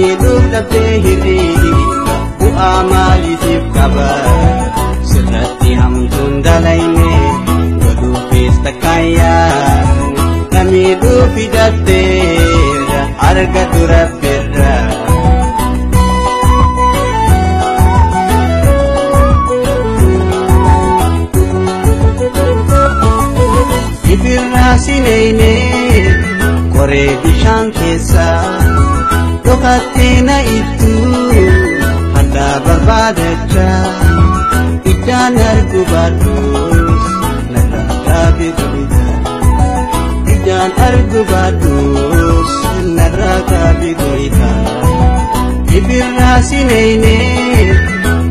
miidhuuf dhabdee hirriiba bu'aa maaliitiif qaba sirratti hamtuun dalayne godhuufis takkaayyaa na miidhuuf hidhatteera argatu rabbiirra. Ibirraa sineyne koree bishaan keessa dhokattee na ittuu haddaa barbaadacha iddaan argu baadhuus narraa gaabii goita iddaan argu baadhuus narraa gaabii goita. Ibirraa sineyne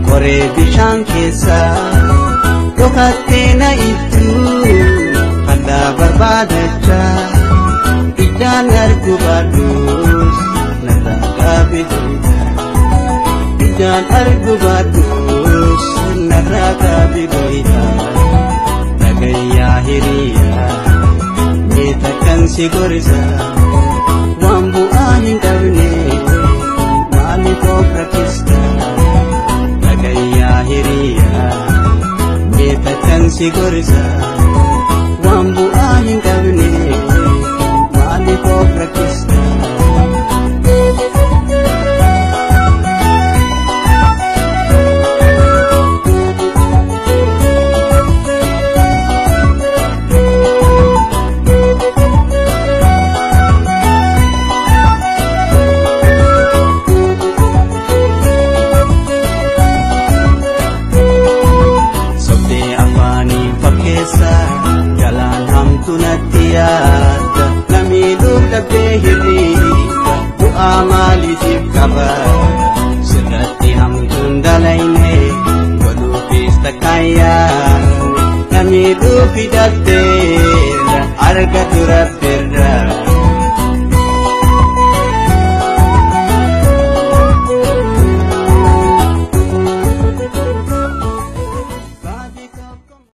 koree bishaan keessa dhokattee na ittuu haddaa barbaadacha iddaan argu baadhuus narraa gaabii goita iddaan argu baadhuus narraa gaabii goita. Dhagayyaa hiriyaa mee takkan si gorsa waan bu'aa hin qabne maaliif of rakkista. Dhagayyaa hiriyaa mee takkan si gorsa waan bu'aa hin qabne maaliif of rakkista. Jalaan hamtu natti yaadda na miidhuuf dhabdee hirriiba bu'aa maaliitiif qaba sirratti hamtuun dalayne godhuufis takkaayyaa na miidhuuf hidhatteera argatu rabbiirra.